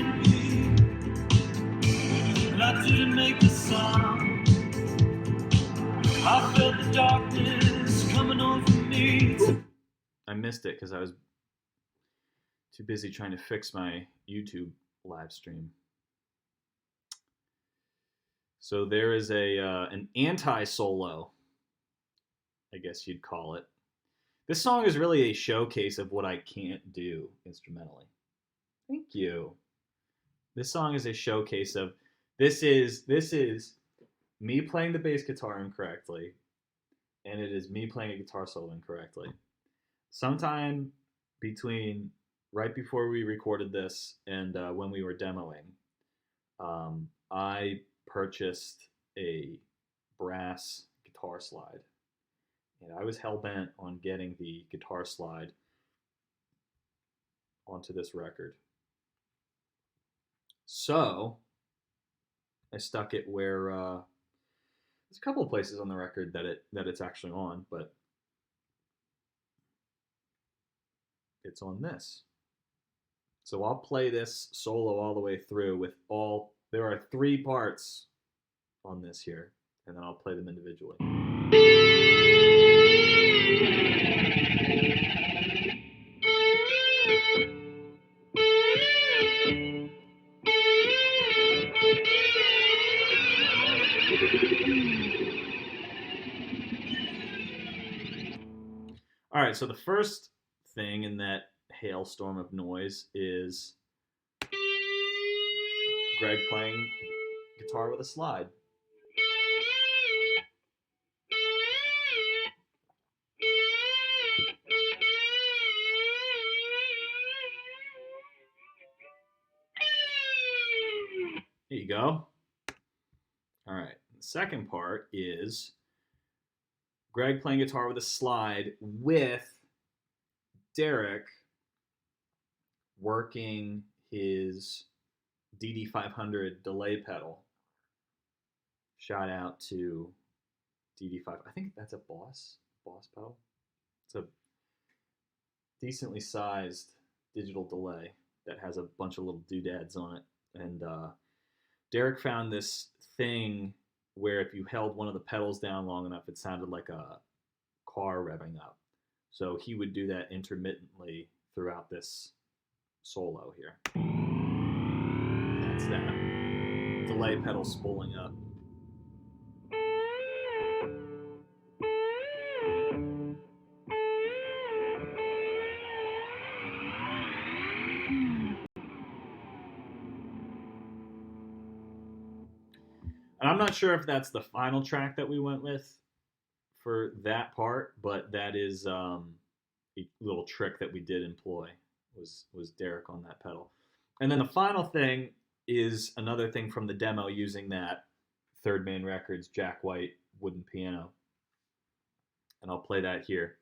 find me, and I didn't make a sound. I felt the darkness coming over me. I missed it because I was too busy trying to fix my YouTube live stream. So there is an anti-solo, I guess you'd call it. This song is really a showcase of what I can't do instrumentally. Thank you. This song is a showcase of this is me playing the bass guitar incorrectly, and it is me playing a guitar solo incorrectly. Sometime between right before we recorded this and when we were demoing, I purchased a brass guitar slide. And I was hell-bent on getting the guitar slide onto this record. So I stuck it where there's a couple of places on the record that it's actually on, but it's on this. So I'll play this solo all the way through with there are 3 parts on this here, and then I'll play them individually. All right, so the first thing in that hailstorm of noise is Greg playing guitar with a slide. There you go. All right, the second part is Greg playing guitar with a slide with Derek working his DD500 delay pedal. Shout out to DD5. I think that's a Boss pedal. It's a decently sized digital delay that has a bunch of little doodads on it. And Derek found this thing where if you held one of the pedals down long enough, it sounded like a car revving up. So he would do that intermittently throughout this solo here. That's that delay pedal spooling up. And I'm not sure if that's the final track that we went with for that part, but that is a little trick that we did employ was Derek on that pedal. And then the final thing is another thing from the demo using that Third Man Records Jack White wooden piano. And I'll play that here.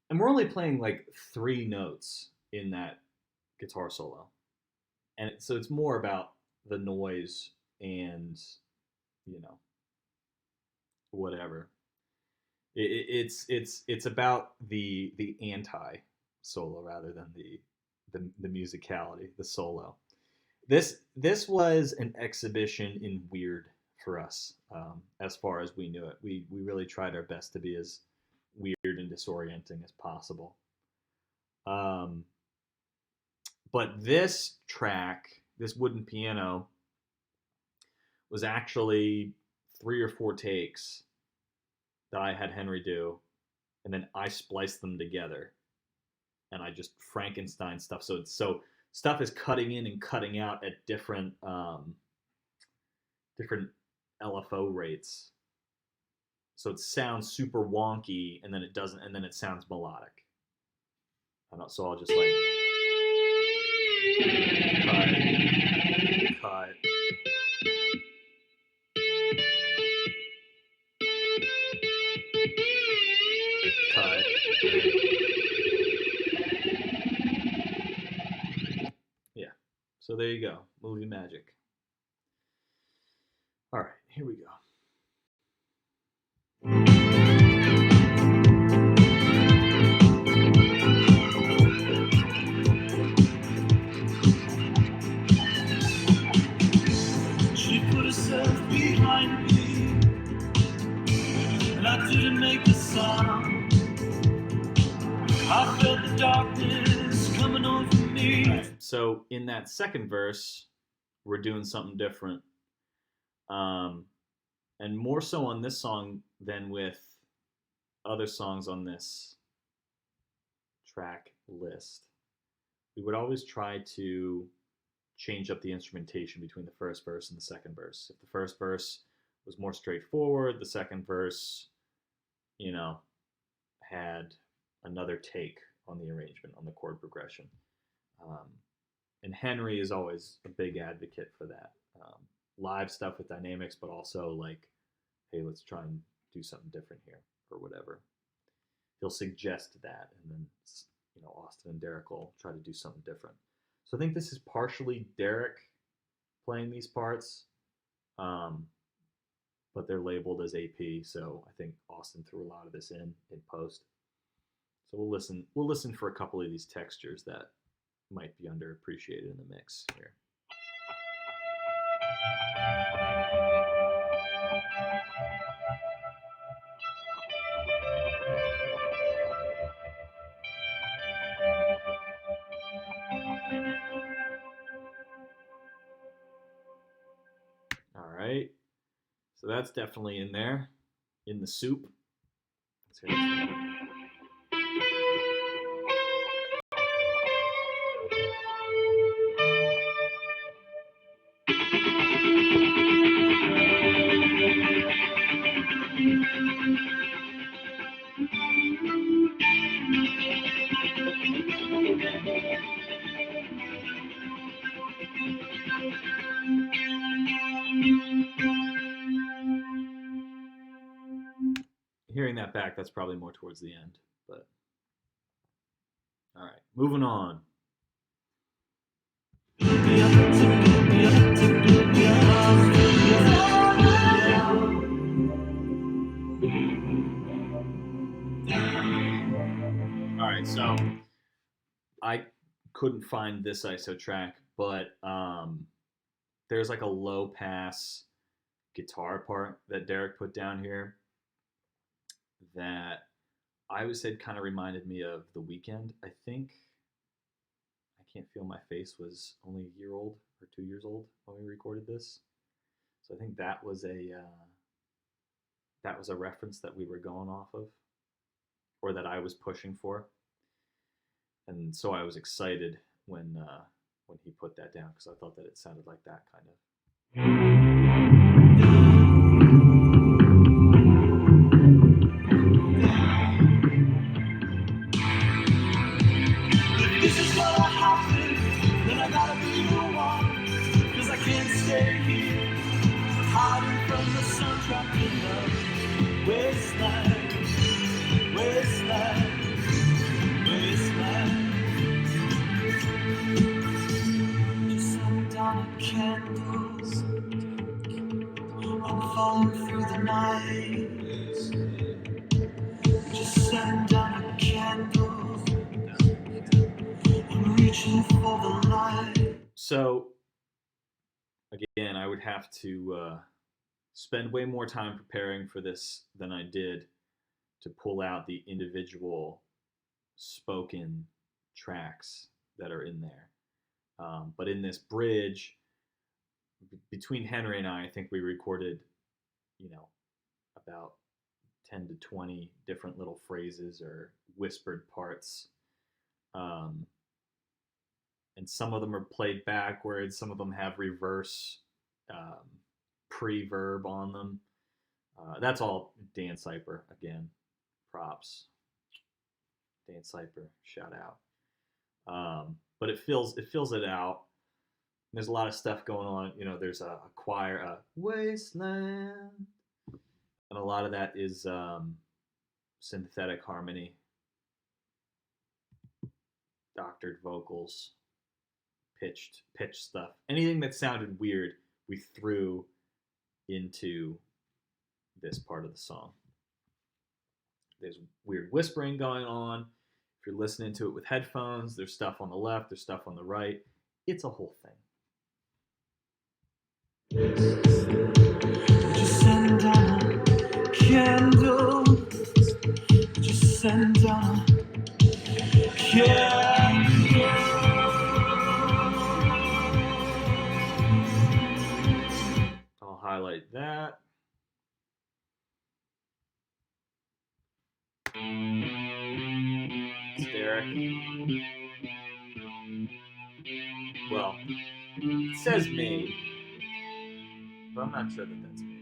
And we're only playing like 3 notes in that guitar solo. And so it's more about the noise and, whatever. It's about the anti solo rather than the musicality, the solo. This was an exhibition in weird for us, as far as we knew it. We really tried our best to be as weird and disorienting as possible. But this track, this wooden piano, was actually 3 or 4 takes that I had Henry do, and then I spliced them together, and I just Frankenstein stuff. So stuff is cutting in and cutting out at different LFO rates. So it sounds super wonky, and then it doesn't, and then it sounds melodic. So I'll just like cut. So there you go, movie magic. All right, here we go. She put herself behind me, and I didn't make the sound. I felt the darkness coming over me. Right, so in that second verse, we're doing something different. And more so on this song than with other songs on this track list. We would always try to change up the instrumentation between the first verse and the second verse. If the first verse was more straightforward, the second verse, you know, had another take on the arrangement, on the chord progression. And Henry is always a big advocate for that. Live stuff with dynamics, but also like, hey, let's try and do something different here or whatever. He'll suggest that, and then Austin and Derek will try to do something different. So I think this is partially Derek playing these parts, but they're labeled as AP. So I think Austin threw a lot of this in post. So we'll listen for a couple of these textures that might be underappreciated in the mix here. All right, so that's definitely in there, in the soup. Let's hear this one. Hearing that back, that's probably more towards the end, but all right, moving on. All right, so I couldn't find this ISO track, but there's like a low pass guitar part that Derek put down here that I always said kind of reminded me of The Weeknd. I think I Can't Feel My Face was only a year old or 2 years old when we recorded this, so I think that was a reference that we were going off of, or that I was pushing for, and so I was excited when he put that down because I thought that it sounded like that kind of. This is what happened, then I gotta be the one, cause I can't stay here, hiding from the sun, trapped in the wasteland, wasteland, wasteland. Just sat down at candles, I'm falling through the night. Just sat down at candles, I'm reaching for the light. So, again, I would have to spend way more time preparing for this than I did to pull out the individual spoken tracks that are in there. But in this bridge, between Henry and I think we recorded, about 10 to 20 different little phrases or whispered parts. And some of them are played backwards, some of them have reverse pre-verb on them. That's all Dan Cyper, again, props. Dan Cyper, shout out. But it fills it out. There's a lot of stuff going on. There's a choir, a wasteland, and a lot of that is synthetic harmony, doctored vocals. pitch stuff. Anything that sounded weird, we threw into this part of the song. There's weird whispering going on. If you're listening to it with headphones, there's stuff on the left, there's stuff on the right. It's a whole thing. Just send down a candle. Just send down a candle. I'll highlight that. It's Derek. Well, it says me, but I'm not sure that that's me.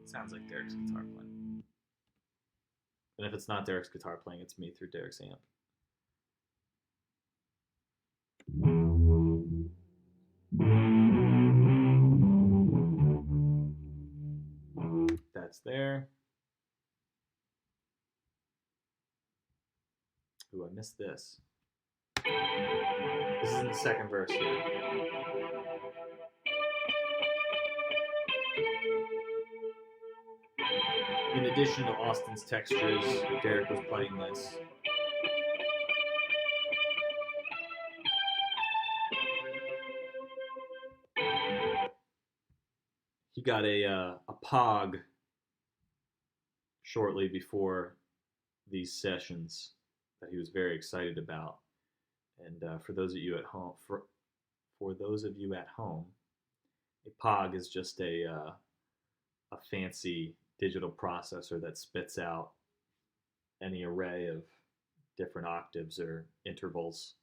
It sounds like Derek's guitar playing. And if it's not Derek's guitar playing, it's me through Derek's amp. That's there. Ooh, I missed this. This is in the second verse here. In addition to Austin's textures, Derek was playing this. He got a POG shortly before these sessions that he was very excited about. And for those of you at home, for those of you at home, a POG is just a fancy digital processor that spits out any array of different octaves or intervals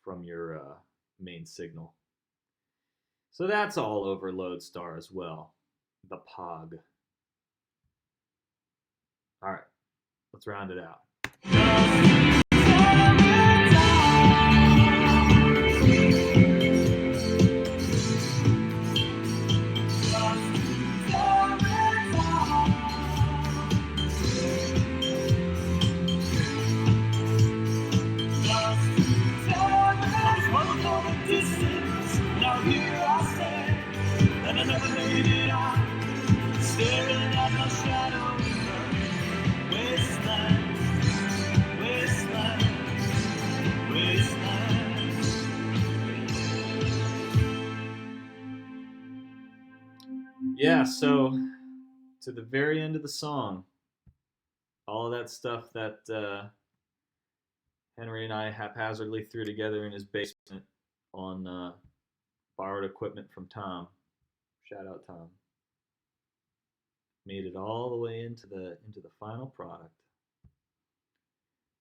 from your main signal. So that's all over Lodestar as well, the POG. All right, let's round it out. Now here I stand, and I never made it out, staring at my shadow in the wasteland, wasteland, wasteland. Yeah, so to the very end of the song, all of that stuff that Henry and I haphazardly threw together in his basement on borrowed equipment from Tom. Shout out Tom. Made it all the way into the final product,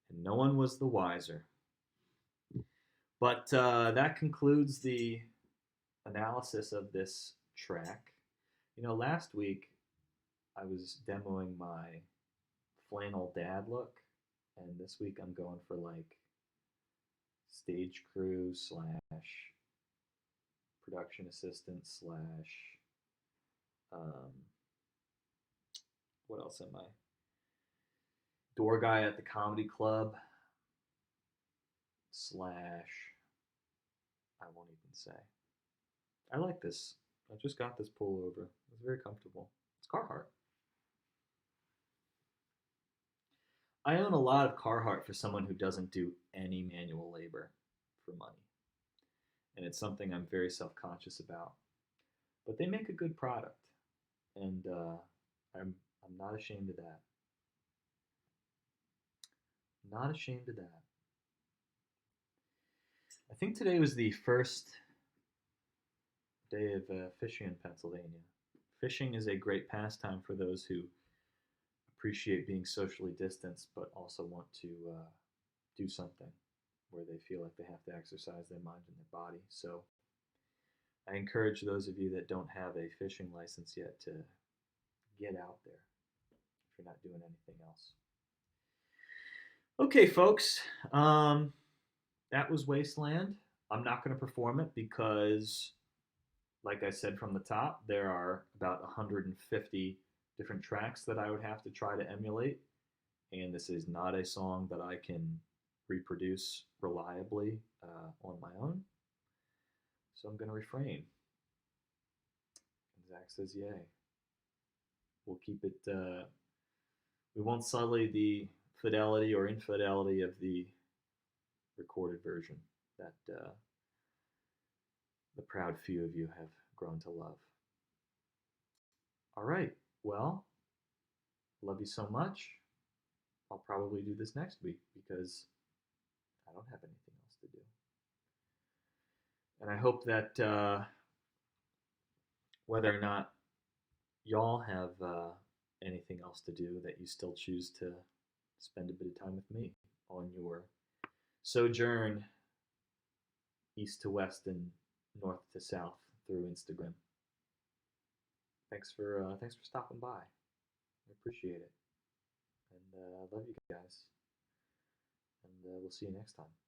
and no one was the wiser. But that concludes the analysis of this track. You know, last week I was demoing my flannel dad look, and this week I'm going for like stage crew slash production assistant slash what else am I? Door guy at the comedy club slash I won't even say. I like this. I just got this pullover. It's very comfortable. It's Carhartt. I own a lot of Carhartt for someone who doesn't do any manual labor for money. And it's something I'm very self-conscious about. But they make a good product. And I'm not ashamed of that. Not ashamed of that. I think today was the first day of fishing in Pennsylvania. Fishing is a great pastime for those who appreciate being socially distanced but also want to do something where they feel like they have to exercise their mind and their body. So I encourage those of you that don't have a fishing license yet to get out there if you're not doing anything else. Okay, folks, that was Wasteland. I'm not going to perform it because, like I said from the top, there are about 150 different tracks that I would have to try to emulate, and this is not a song that I can reproduce reliably on my own. So I'm going to refrain. And Zach says, yay. We'll keep it, we won't sully the fidelity or infidelity of the recorded version that the proud few of you have grown to love. All right. Well, love you so much. I'll probably do this next week because I don't have anything else to do. And I hope that whether or not y'all have anything else to do, that you still choose to spend a bit of time with me on your sojourn east to west and north to south through Instagram. Thanks for stopping by. I appreciate it, and I love you guys. And we'll see you next time.